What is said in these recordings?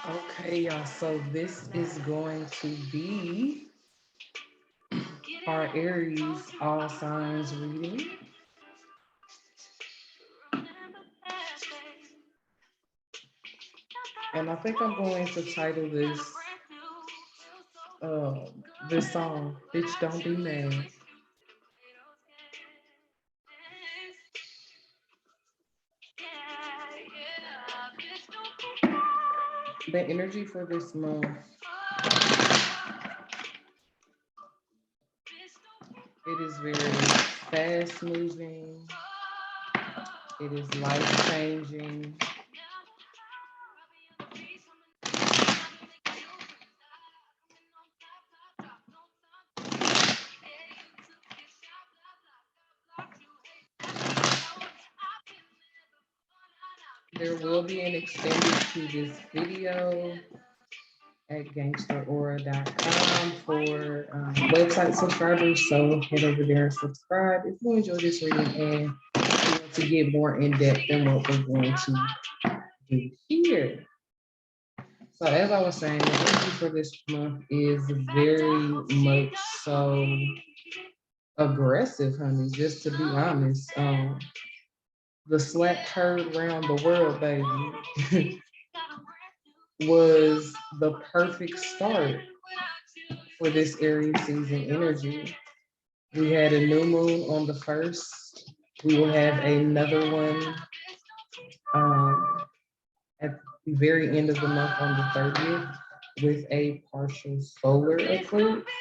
Okay, y'all, so this is going to be our Aries all signs reading. And I think I'm going to title uh, this song, Bitch Don't Be Mad. The energy for this month, it is very fast moving, it is life changing. There will be an extended to this video at gangsteraura.com for website subscribers. So head over there and subscribe if you enjoy this reading and you want to get more in depth than what we're going to do here. So as I was saying, the energy for this month is very much so aggressive, honey, just to be honest. The slap heard around the world, baby, was the perfect start for this Aries season energy. We had a new moon on the 1st. We will have another one um, at the very end of the month on the 30th with a partial solar eclipse.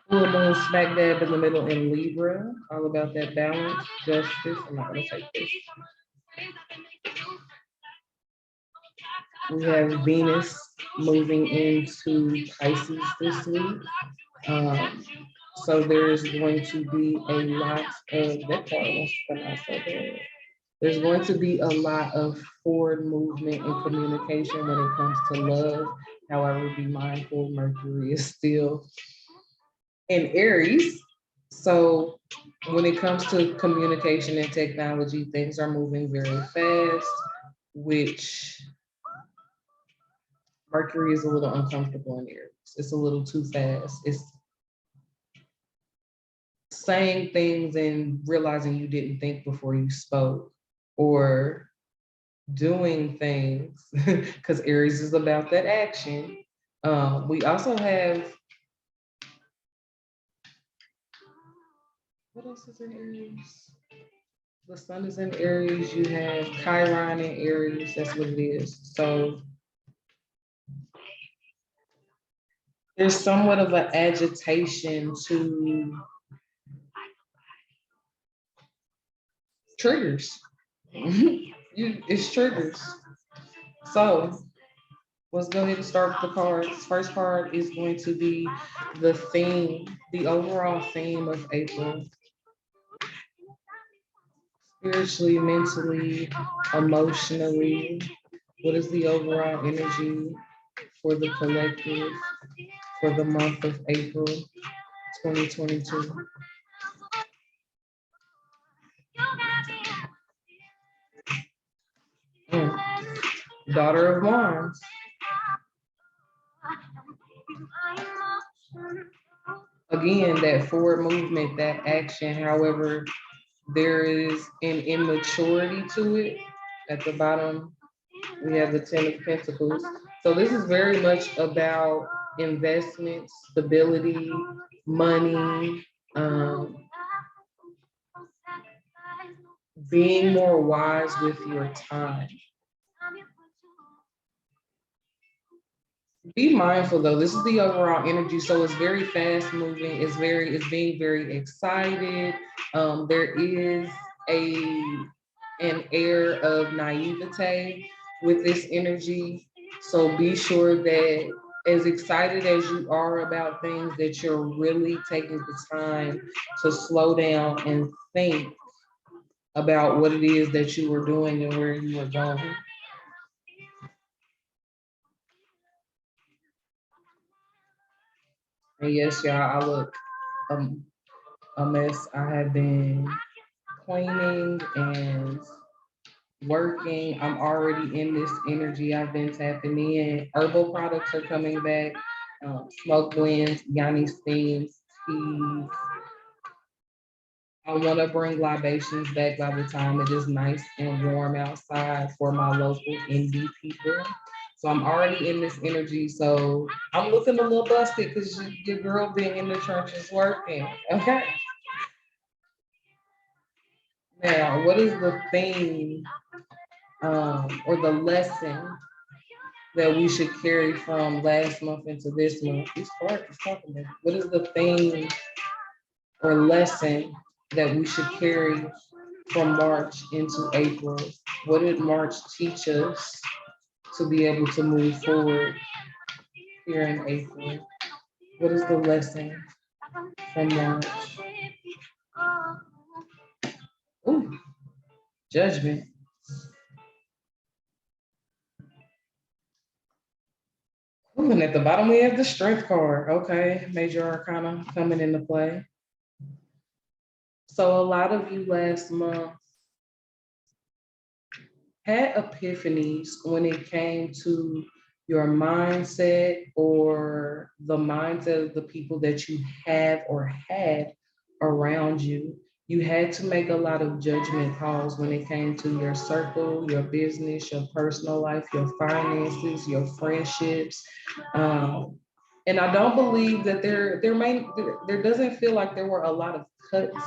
Full moon smack dab in the middle in Libra, all about that balance, justice. I'm not going to take this. We have Venus moving into Pisces this week. Um, so there's going to be a lot of that card wants to come out so bad. There's going to be a lot of forward movement and communication when it comes to love. However, be mindful, Mercury is still in Aries. So when it comes to communication and technology, things are moving very fast, which Mercury is a little uncomfortable in Aries. It's a little too fast. It's saying things and realizing you didn't think before you spoke, or doing things because Aries is about that action. We also have, what else is in Aries? The sun is in Aries. You have Chiron in Aries. That's what it is. So there's somewhat of an agitation to triggers. It's triggers. So let's go ahead and start with the cards. First card is going to be the theme, the overall theme of April. Spiritually, mentally, emotionally, what is the overall energy for the collective for the month of April 2022? Mm. Daughter of Wands. Again, that forward movement, that action. However, there is an immaturity to it. At the bottom, we have the Ten of Pentacles. So this is very much about investments, stability, money, being more wise with your time. Be mindful though, this is the overall energy. So it's very fast moving. It's being very excited. There is an air of naivete with this energy. So be sure that as excited as you are about things, that you're really taking the time to slow down and think about what it is that you were doing and where you were going. And yes, y'all, I look a mess. I have been cleaning and working. I'm already in this energy. I've been tapping in. Herbal products are coming back. Smoke blends, Yanni steams, teas. I want to bring libations back by the time it is nice and warm outside for my local indie people. So I'm already in this energy. So I'm looking a little busted because your girl being in the trenches working. Okay. Now, what is the theme or the lesson that we should carry from last month into this month? These cards is talking about. What is the theme or lesson that we should carry from March into April? What did March teach us to be able to move forward here in April? What is the lesson from March? Ooh, judgment. Ooh, and at the bottom we have the strength card. Okay, major arcana coming into play. So a lot of you last month had epiphanies when it came to your mindset or the mindset of the people that you have or had around you. You had to make a lot of judgment calls when it came to your circle, your business, your personal life, your finances, your friendships. And I don't believe that there doesn't feel like there were a lot of cuts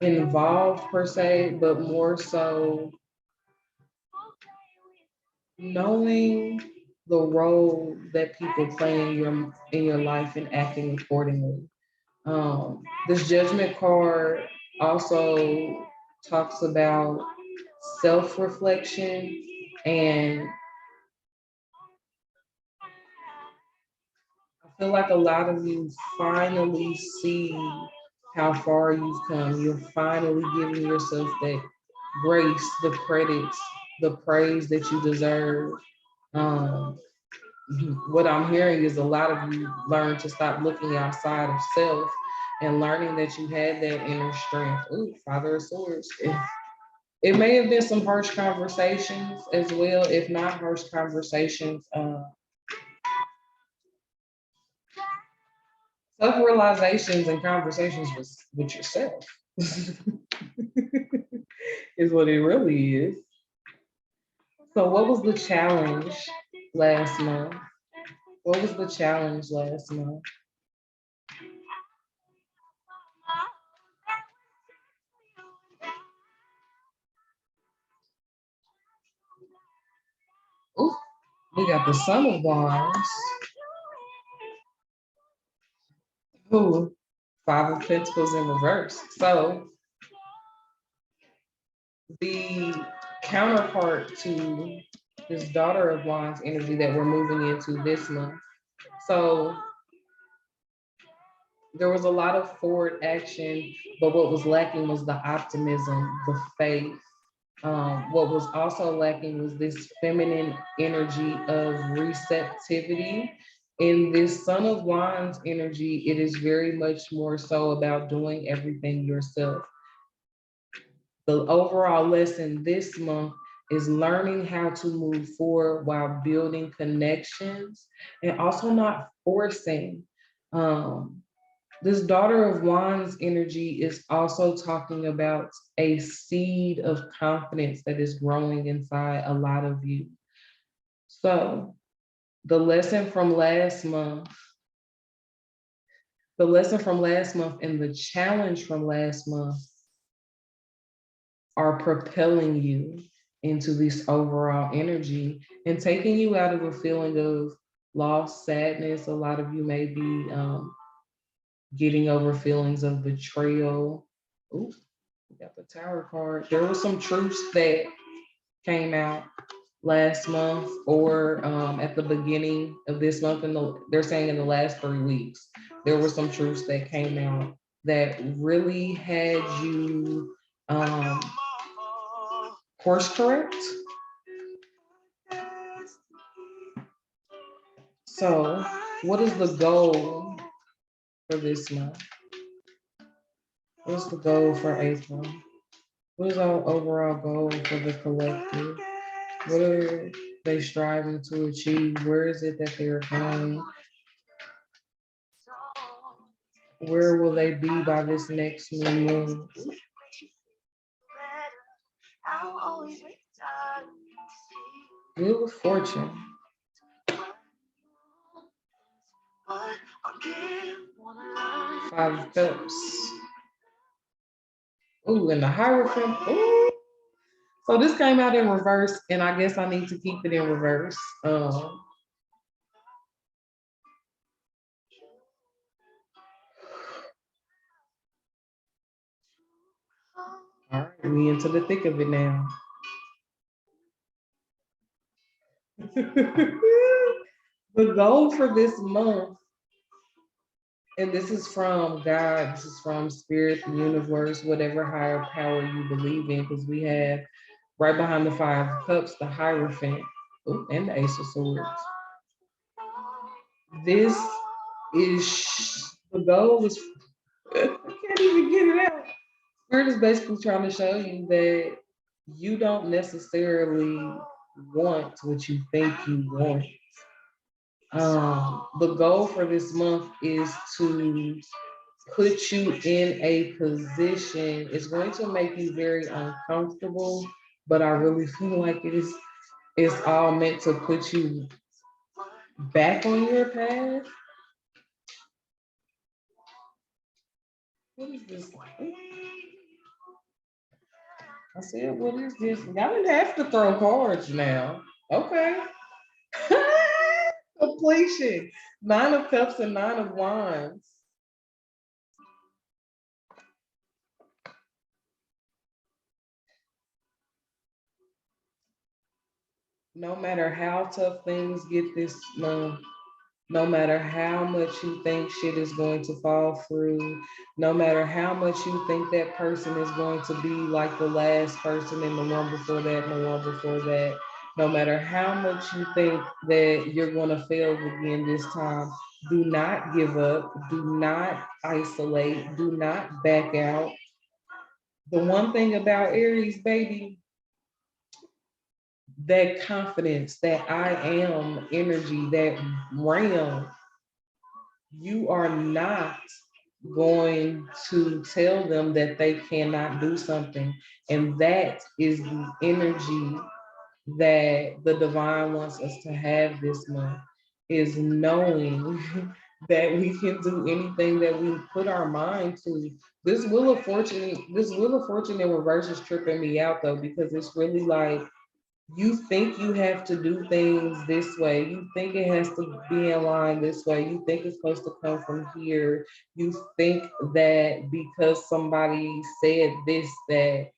involved per se, but more so knowing the role that people play in your life and acting accordingly. This judgment card also talks about self-reflection, and I feel like a lot of you finally see how far you've come. You're finally giving yourself that grace, the credits, the praise that you deserve. Um, what I'm hearing is a lot of you learn to stop looking outside of self and learning that you had that inner strength. Ooh, Father of Swords. It may have been some harsh conversations as well, if not harsh conversations. Self-realizations and conversations with yourself is what it really is. So what was the challenge last month? What was the challenge last month? Ooh, we got the Son of Wands. Ooh, Five of Pentacles in reverse. So the counterpart to this Daughter of Wands energy that we're moving into this month. So there was a lot of forward action, but what was lacking was the optimism, the faith. What was also lacking was this feminine energy of receptivity. In this Son of Wands energy, it is very much more so about doing everything yourself. The overall lesson this month is learning how to move forward while building connections and also not forcing. Um, this Daughter of Wands energy is also talking about a seed of confidence that is growing inside a lot of you. So, the lesson from last month, the lesson from last month and the challenge from last month are propelling you into this overall energy and taking you out of a feeling of loss, sadness. A lot of you may be getting over feelings of betrayal. Ooh, we got the Tower card. There was some truths that came out last month or at the beginning of this month, and they're saying in the last 3 weeks, there were some truths that came out that really had you um, course correct. So, what is the goal for this month? What's the goal for April? What is our overall goal for the collective? What are they striving to achieve? Where is it that they're going? Where will they be by this next new moon? Wheel of Fortune. 5 of Cups. Ooh, and the Hierophant. Ooh. So this came out in reverse, and I guess I need to keep it in reverse. All right, we into the thick of it now. The goal for this month, and this is from God, this is from Spirit, the universe, whatever higher power you believe in, because we have right behind the 5 of Cups, the Hierophant, ooh, and the Ace of Swords. This is the goal is I can't even get it out. Spirit is basically trying to show you that you don't necessarily want what you think you want. The goal for this month is to put you in a position. It's going to make you very uncomfortable, but I really feel like it's all meant to put you back on your path. What is this? I said, what is this? Y'all didn't have to throw cards now. Okay. Completion. 9 of Cups and 9 of Wands. No matter how tough things get this month, no matter how much you think shit is going to fall through, no matter how much you think that person is going to be like the last person and the one before that and the one before that, no matter how much you think that you're going to fail again this time, do not give up, do not isolate, do not back out. The one thing about Aries, baby, that confidence, that I am energy, that realm, you are not going to tell them that they cannot do something. And that is the energy that the divine wants us to have this month, is knowing that we can do anything that we put our mind to. This Wheel of Fortune in reverse is tripping me out though, because it's really like you think you have to do things this way. You think it has to be in line this way. You think it's supposed to come from here. You think that because somebody said this, that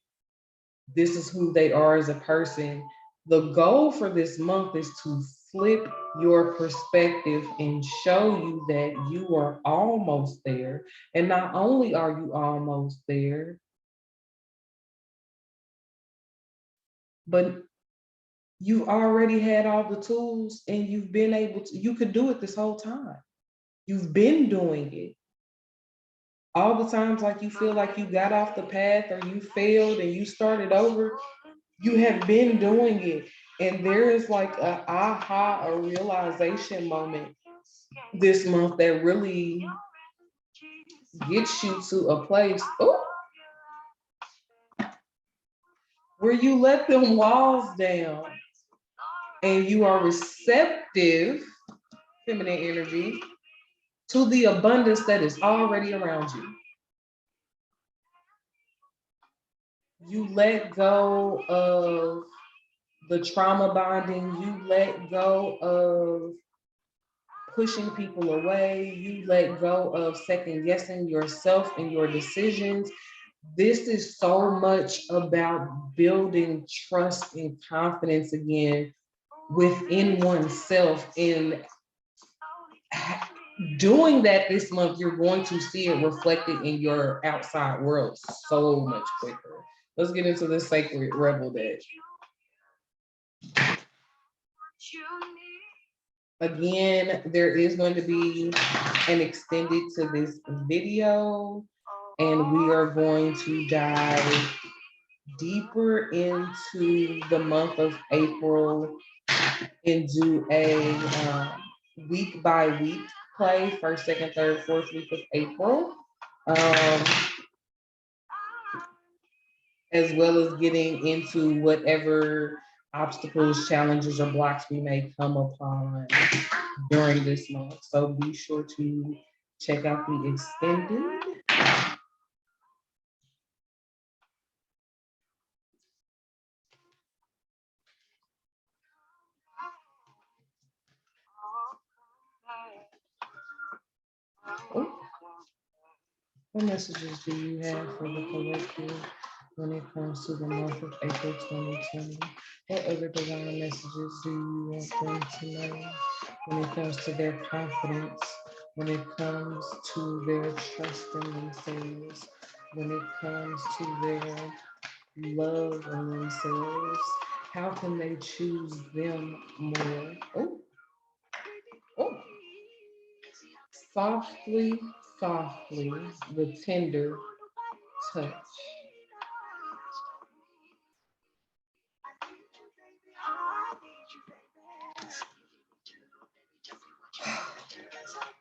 this is who they are as a person. The goal for this month is to flip your perspective and show you that you are almost there. And not only are you almost there, but you already had all the tools and you've been able to, you could do it this whole time. You've been doing it. All the times like you feel like you got off the path or you failed and you started over, you have been doing it. And there is like a aha, a realization moment this month that really gets you to a place where you let them walls down and you are receptive, feminine energy, to the abundance that is already around you. You let go of the trauma bonding, you let go of pushing people away, you let go of second guessing yourself and your decisions. This is so much about building trust and confidence again within oneself. And doing that this month, you're going to see it reflected in your outside world so much quicker. Let's get into the sacred rebel deck. Again, there is going to be an extended to this video, and we are going to dive deeper into the month of April and do a week by week play, first, second, third, fourth week of April, um, as well as getting into whatever obstacles, challenges, or blocks we may come upon during this month. So be sure to check out the extended. Oh, what messages do you have for the collective when it comes to the month of April 2020? What other divine messages do you want them to know when it comes to their confidence, when it comes to their trust in themselves, when it comes to their love in themselves? How can they choose them more? Oh, oh, softly, softly, the tender touch.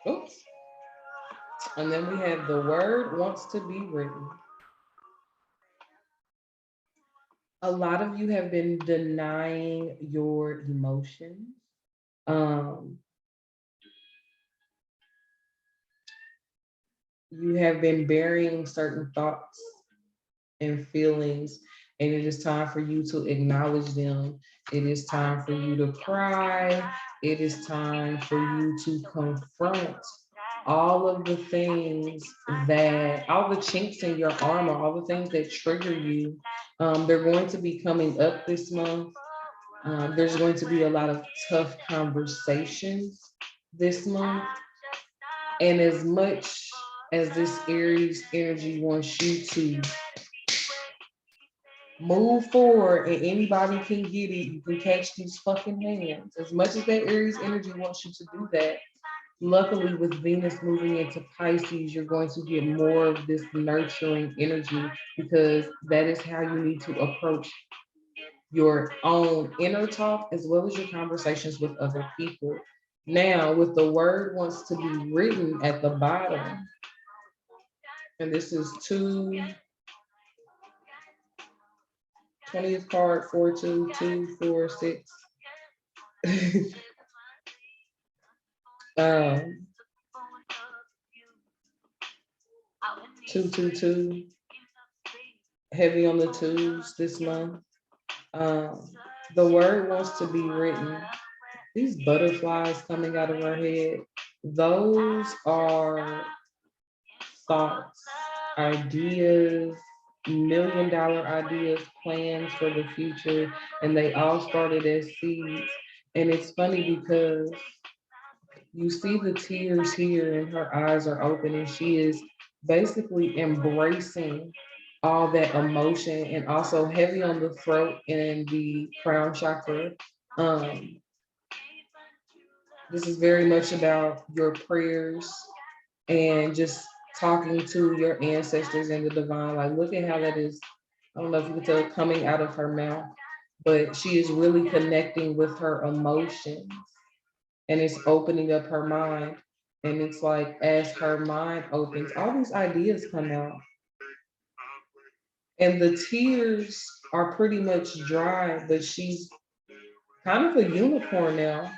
Oops. And then we have the word wants to be written. A lot of you have been denying your emotions. Um, you have been burying certain thoughts and feelings, and it is time for you to acknowledge them. It is time for you to cry. It is time for you to confront all of the things all the chinks in your armor, all the things that trigger you. They're going to be coming up this month. There's going to be a lot of tough conversations this month. And as much as this Aries energy wants you to move forward and anybody can get it, you can catch these fucking hands. As much as that Aries energy wants you to do that, luckily with Venus moving into Pisces, you're going to get more of this nurturing energy because that is how you need to approach your own inner talk as well as your conversations with other people. Now, with the word wants to be written at the bottom, and this is 20th card, 42246. um, 222, heavy on the twos this month. Um, the word wants to be written. These butterflies coming out of her head, those are thoughts, ideas, $1 million ideas, plans for the future, and they all started as seeds. And it's funny because you see the tears here, and her eyes are open, and she is basically embracing all that emotion and also heavy on the throat and the crown chakra. Um, this is very much about your prayers and just talking to your ancestors and the divine. Like, look at how that is. I don't know if you can tell coming out of her mouth, but she is really connecting with her emotions and it's opening up her mind. And it's like, as her mind opens, all these ideas come out. And the tears are pretty much dry, but she's kind of a unicorn now.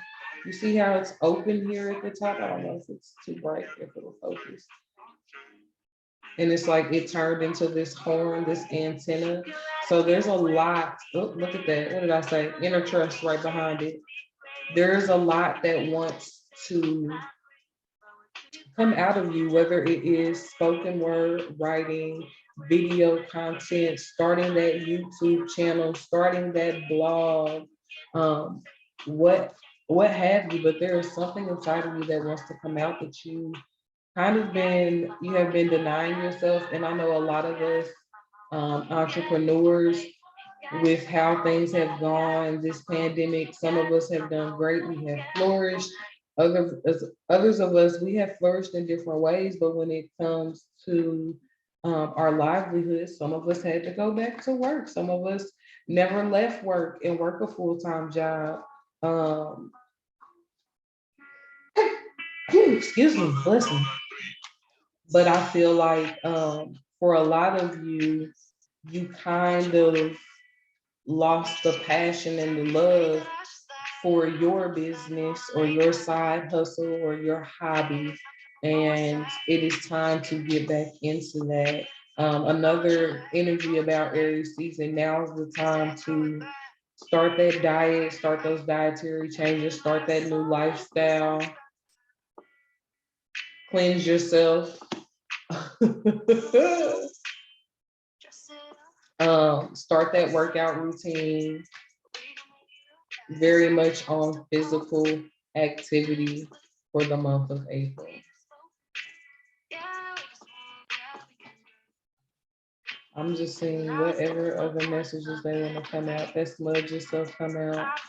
You see how it's open here at the top? I don't know if it's too bright, if it'll focus. And it's like it turned into this horn, this antenna. So there's a lot. Oh, look at that. What did I say? Inner trust right behind it. There's a lot that wants to come out of you, whether it is spoken word, writing, video content, starting that YouTube channel, starting that blog, um, what what have you, but there is something inside of you that wants to come out that you have been denying yourself. And I know a lot of us entrepreneurs, with how things have gone this pandemic, some of us have done great, we have flourished. Others of us, we have flourished in different ways, but when it comes to our livelihood. Some of us had to go back to work. Some of us never left work and work a full-time job. Um, excuse me, bless me. But I feel like for a lot of you, you kind of lost the passion and the love for your business or your side hustle or your hobby. And it is time to get back into that. Another energy about Aries season, now is the time to start that diet, start those dietary changes, start that new lifestyle, cleanse yourself. Start that workout routine, very much on physical activity for the month of April. I'm just seeing whatever other messages they want to come out. That smudge yourself come out.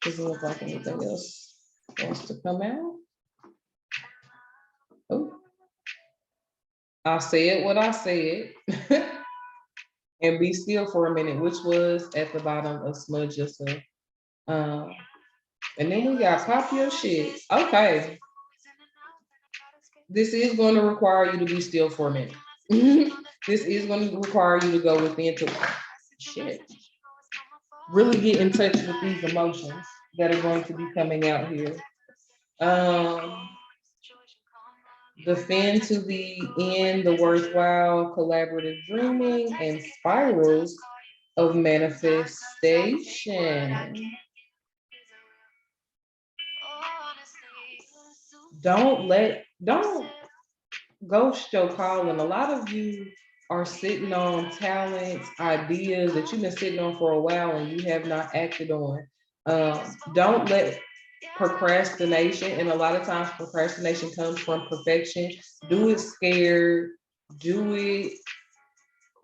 Doesn't look like anything else wants to come out. Oh, I said what I said. And be still for a minute, which was at the bottom of smudge yourself. Um, and then we got pop your shit. Okay. This is going to require you to be still for a minute. This is going to require you to go within to shit. Really get in touch with these emotions that are going to be coming out here. Um, the fin to the end, the worthwhile collaborative dreaming and spirals of manifestation. Don't ghost your calling. A lot of you are sitting on talents, ideas that you've been sitting on for a while and you have not acted on. Don't let procrastination, and a lot of times procrastination comes from perfection. Do it scared. Do it.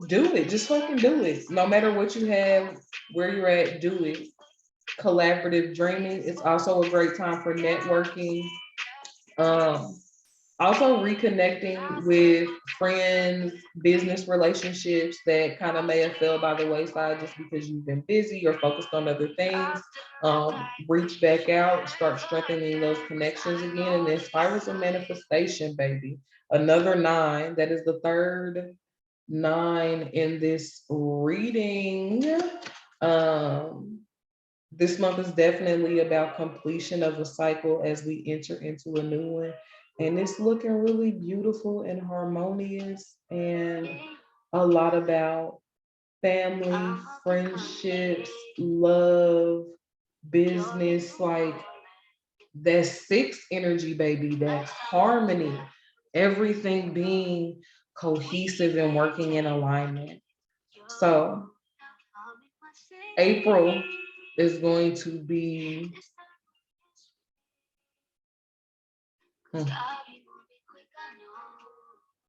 Do it. Just fucking do it. No matter what you have, where you're at, do it. Collaborative dreaming. It's also a great time for networking. Um, Also reconnecting with friends, business relationships that kind of may have fell by the wayside just because you've been busy or focused on other things. Reach back out, start strengthening those connections again, and then spirals of manifestation, baby. Another nine. That is the third nine in this reading. Um, this month is definitely about completion of a cycle as we enter into a new one. And it's looking really beautiful and harmonious, and a lot about family, friendships, love, business, like that sixth energy, baby, that harmony, everything being cohesive and working in alignment. So April is going to be hmm.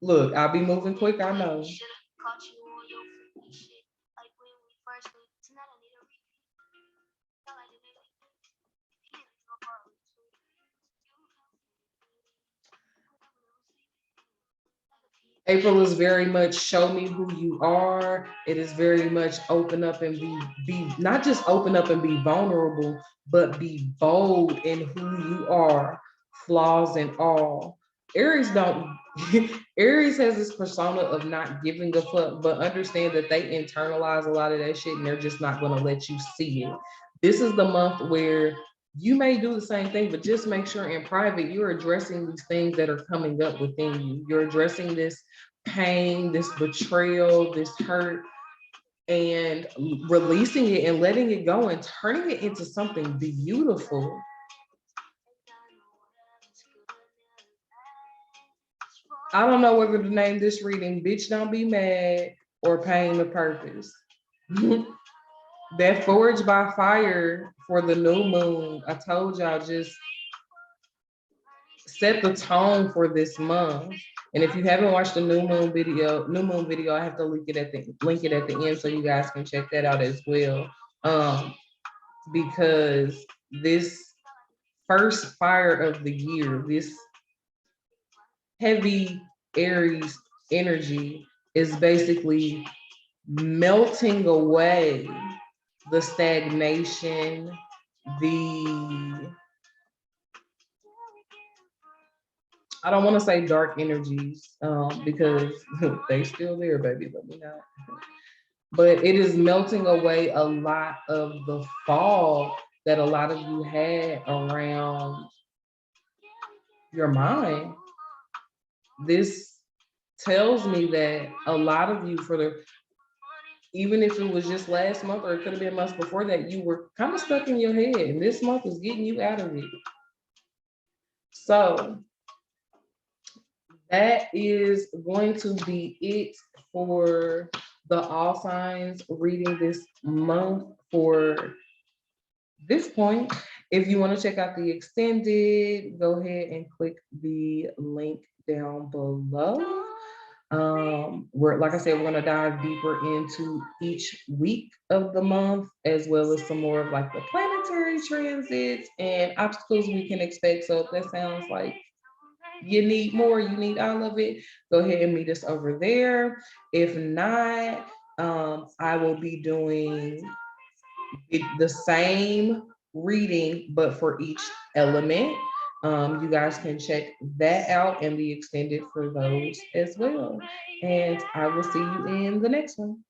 Look, I'll be moving quick, I know. April is very much show me who you are. It is very much open up and be not just open up and be vulnerable, but be bold in who you are, flaws and all. Aries don't Aries has this persona of not giving a fuck, but understand that they internalize a lot of that shit and they're just not gonna let you see it. This is the month where you may do the same thing, but just make sure in private you're addressing these things that are coming up within you. You're addressing this pain, this betrayal, this hurt, and releasing it and letting it go and turning it into something beautiful. I don't know whether to name this reading Bitch Don't Be Mad or Pain the Purpose. That Forged by Fire for the new moon. I told y'all just set the tone for this month. And if you haven't watched the new moon video, I have to link it at the end so you guys can check that out as well. Because this first fire of the year, this heavy Aries energy is basically melting away the stagnation, the, I don't want to say dark energies, because they still there, baby. Let me know. But it is melting away a lot of the fog that a lot of you had around your mind. This tells me that a lot of you, for the, even if it was just last month or it could have been months before that, you were kind of stuck in your head, and this month is getting you out of it. So that is going to be it for the all signs reading this month for this point. If you want to check out the extended, go ahead and click the link down below. We're, like I said, we're going to dive deeper into each week of the month, as well as some more of like the planetary transits and obstacles we can expect. So if that sounds like you need more, you need all of it, go ahead and meet us over there. If not, I will be doing the same reading, but for each element. You guys can check that out and be extended for those as well. And I will see you in the next one.